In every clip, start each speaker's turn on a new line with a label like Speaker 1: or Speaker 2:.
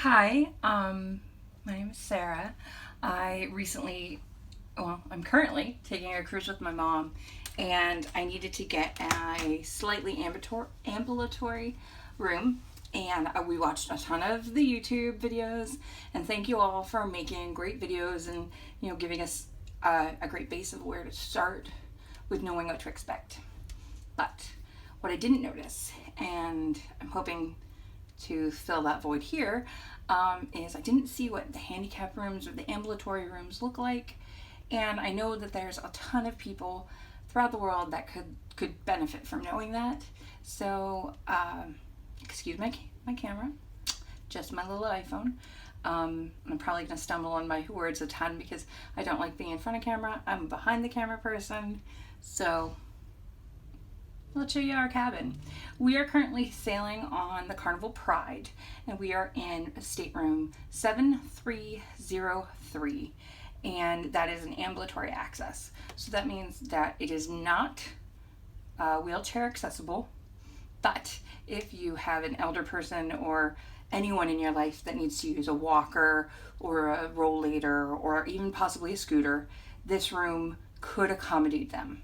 Speaker 1: Hi, my name is Sarah. I'm currently taking a cruise with my mom, and I needed to get a slightly ambulatory room. And we watched a ton of the YouTube videos, and thank you all for making great videos and giving us a great base of where to start with knowing what to expect. But what I didn't notice, and I'm hoping to fill that void here, is I didn't see what the handicap rooms or the ambulatory rooms look like, and I know that there's a ton of people throughout the world that could benefit from knowing that. So, excuse my camera, just my little iPhone. I'm probably gonna stumble on my words a ton because I don't like being in front of camera. I'm a behind the camera person, so let's show you our cabin. We are currently sailing on the Carnival Pride, and we are in stateroom 7303, and that is an ambulatory access. So that means that it is not wheelchair accessible, but if you have an elder person or anyone in your life that needs to use a walker or a rollator or even possibly a scooter, this room could accommodate them.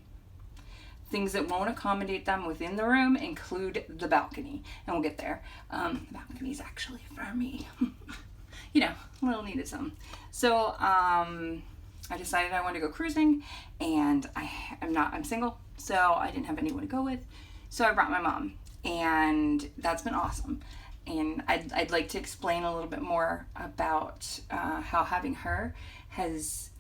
Speaker 1: Things that won't accommodate them within the room include the balcony, and we'll get there. The balcony is actually for me. Little needed some. So I decided I wanted to go cruising, and I'm single, so I didn't have anyone to go with. So I brought my mom, and that's been awesome. And I'd like to explain a little bit more about how having her has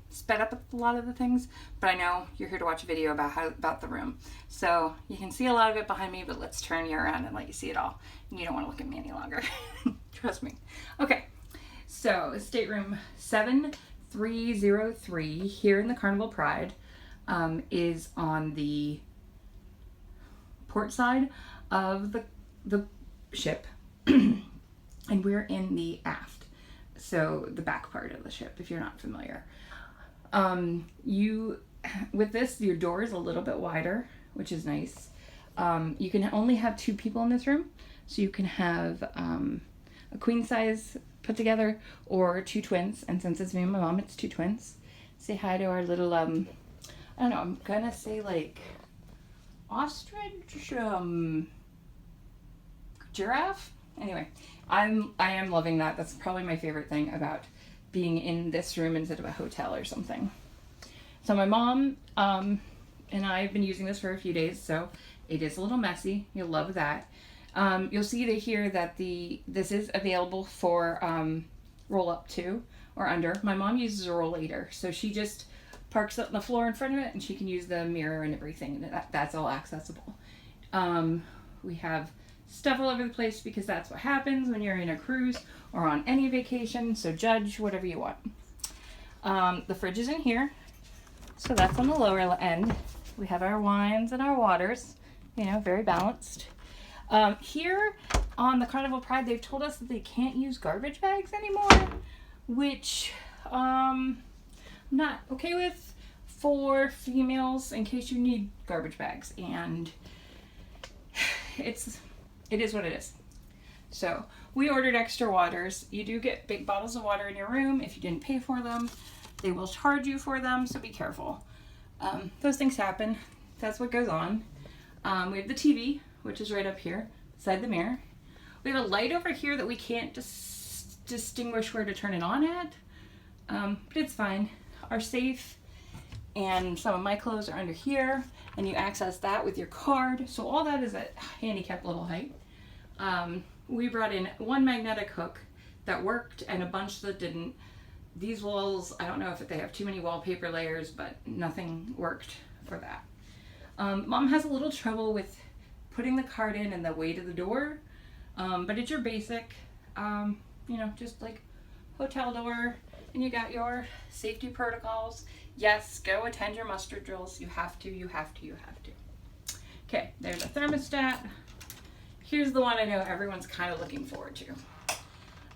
Speaker 1: sped up a lot of the things, but I know you're here to watch a video about the room. So you can see a lot of it behind me, but let's turn you around and let you see it all. You don't want to look at me any longer. Trust me. Okay, so stateroom 7303 here in the Carnival Pride is on the port side of the ship, and we're in the aft, so the back part of the ship, if you're not familiar. With this, your door is a little bit wider, which is nice. You can only have 2 people in this room, so you can have a queen size put together or 2 twins, and since it's me and my mom, it's 2 twins. Say hi to our little I don't know, I'm gonna say like ostrich, giraffe. Anyway, I am loving that. That's probably my favorite thing about being in this room instead of a hotel or something. So my mom and I have been using this for a few days, so it is a little messy. You'll love that. You'll see here that this is available for roll up to or under. My mom uses a rollator, so she just parks it on the floor in front of it, and she can use the mirror and everything. That's all accessible. We have stuff all over the place because that's what happens when you're in a cruise or on any vacation, so judge whatever you want. The fridge is in here, so that's on the lower end. We have our wines and our waters, very balanced. Here on the Carnival Pride, they've told us that they can't use garbage bags anymore, which I'm not okay with for females in case you need garbage bags, and it is what it is. So we ordered extra waters. You do get big bottles of water in your room. If you didn't pay for them, they will charge you for them, so be careful. Those things happen. That's what goes on. We have the TV, which is right up here beside the mirror. We have a light over here that we can't distinguish where to turn it on at, but it's fine. Our safe and some of my clothes are under here, and you access that with your card. So all that is at handicapped little height. We brought in one magnetic hook that worked and a bunch that didn't. These walls, I don't know if they have too many wallpaper layers, but nothing worked for that. Mom has a little trouble with putting the card in and the way to the door, but it's your basic, just like hotel door, and you got your safety protocols. Yes, go attend your muster drills. You have to. Okay, there's a thermostat. Here's the one I know everyone's kind of looking forward to.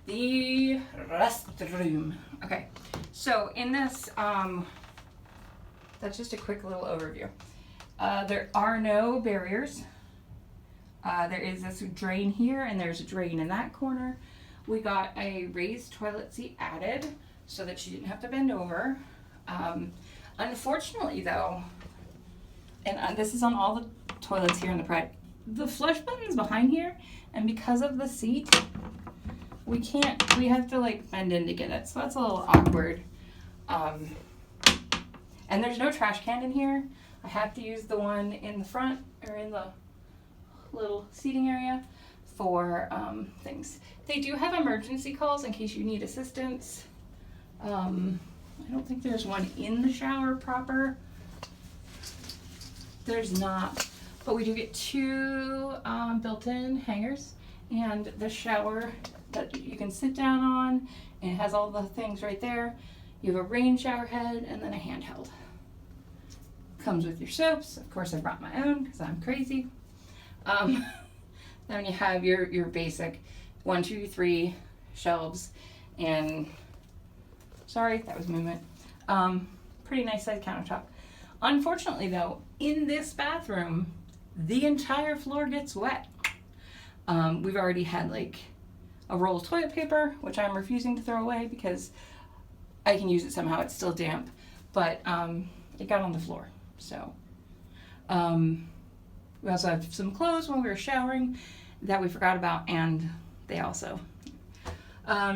Speaker 1: The restroom. Okay, so in this, that's just a quick little overview. There are no barriers. There is this drain here, and there's a drain in that corner. We got a raised toilet seat added so that she didn't have to bend over. Unfortunately though, and this is on all the toilets here in the Pride, the flush button's behind here, and because of the seat, we have to like bend in to get it, so that's a little awkward. And there's no trash can in here. I have to use the one in the front, or in the little seating area for things. They do have emergency calls in case you need assistance. I don't think there's one in the shower proper. There's not, but we do get 2 built-in hangers, and the shower that you can sit down on, and it has all the things right there. You have a rain shower head and then a handheld. Comes with your soaps. Of course I brought my own because I'm crazy. Then you have your basic 1, 2, 3 shelves, and sorry, that was movement. Pretty nice size countertop. Unfortunately though, in this bathroom, the entire floor gets wet. We've already had like a roll of toilet paper, which I'm refusing to throw away because I can use it somehow, it's still damp, but it got on the floor. So we also have some clothes when we were showering that we forgot about, and they also,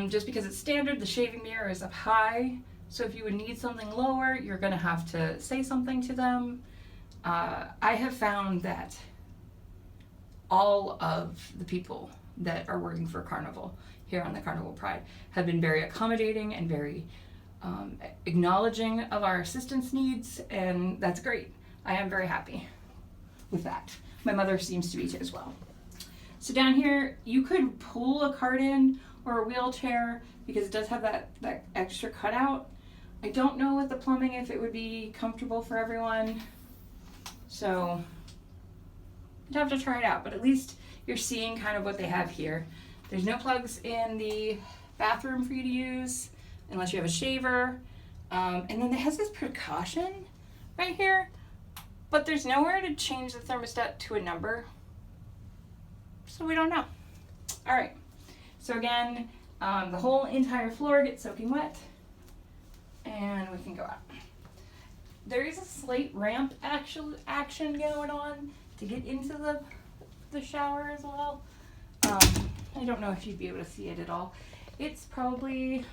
Speaker 1: just because it's standard, the shaving mirror is up high, so if you would need something lower, you're gonna have to say something to them. I have found that all of the people that are working for Carnival here on the Carnival Pride have been very accommodating and very acknowledging of our assistance needs, and that's great. I am very happy with that. My mother seems to be too as well. So down here, you could pull a cart in or a wheelchair because it does have that extra cutout. I don't know with the plumbing if it would be comfortable for everyone, so you'd have to try it out, but at least you're seeing kind of what they have here. There's no plugs in the bathroom for you to use unless you have a shaver. And then it has this precaution right here, but there's nowhere to change the thermostat to a number, so we don't know. All right, so again, the whole entire floor gets soaking wet, and we can go out. There is a slight ramp action going on to get into the shower as well. I don't know if you'd be able to see it at all. It's probably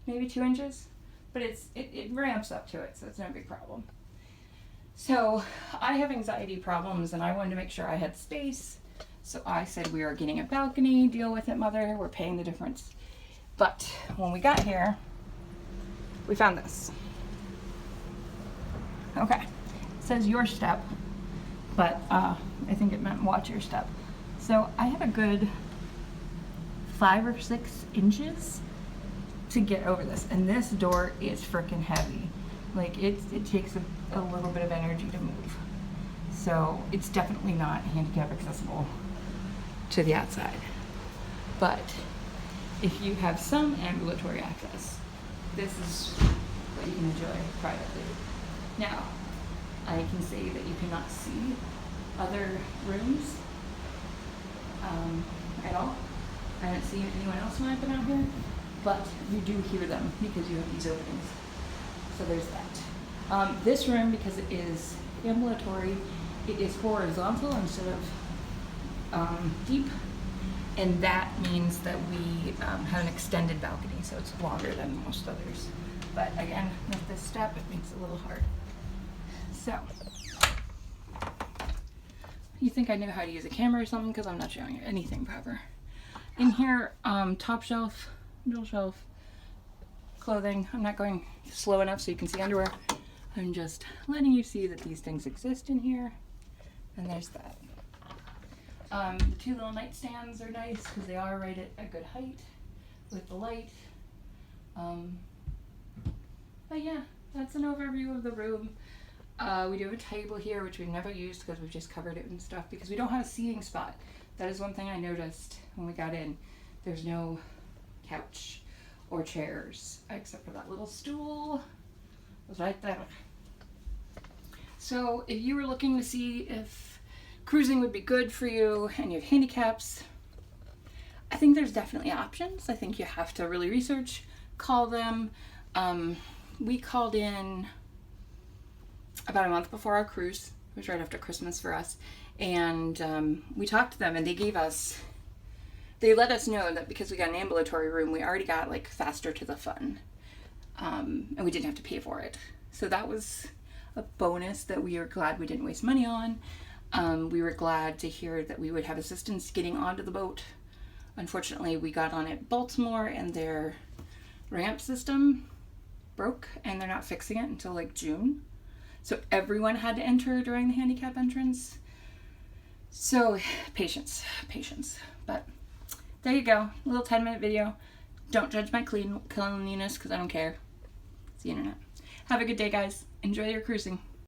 Speaker 1: maybe 2 inches, but it ramps up to it, so it's no big problem. So I have anxiety problems, and I wanted to make sure I had space, so I said we are getting a balcony. Deal with it, mother. We're paying the difference. But when we got here, we found this. Okay, it says your step, but I think it meant watch your step. So I have a good 5 or 6 inches to get over this, and this door is freaking heavy. Like it takes a little bit of energy to move, so it's definitely not handicap accessible to the outside. But if you have some ambulatory access, this is what you can enjoy privately. Now, I can say that you cannot see other rooms at all. I haven't seen anyone else when I've been out here, but you do hear them because you have these openings. So there's that. This room, because it is ambulatory, it is horizontal instead of deep, and that means that we have an extended balcony, so it's longer than most others. But again, with this step, it makes it a little hard. So, you think I knew how to use a camera or something, because I'm not showing you anything proper. In here, top shelf, middle shelf, clothing. I'm not going slow enough so you can see underwear. I'm just letting you see that these things exist in here. And there's that. The 2 little nightstands are nice because they are right at a good height with the light. But yeah, that's an overview of the room. We do have a table here, which we've never used because we've just covered it and stuff because we don't have a seating spot. That is one thing I noticed when we got in. There's no couch or chairs except for that little stool. It was right there. So if you were looking to see if cruising would be good for you and you have handicaps, I think there's definitely options. I think you have to really research, call them. We called in about a month before our cruise. It was right after Christmas for us. And we talked to them, and they let us know that because we got an ambulatory room, we already got like faster to the fun. And we didn't have to pay for it. So that was a bonus that we were glad we didn't waste money on. We were glad to hear that we would have assistance getting onto the boat. Unfortunately, we got on at Baltimore and their ramp system broke, and they're not fixing it until like June. So everyone had to enter during the handicap entrance. So patience. But there you go, a little 10-minute video. Don't judge my cleanliness because I don't care. It's the internet. Have a good day, guys. Enjoy your cruising.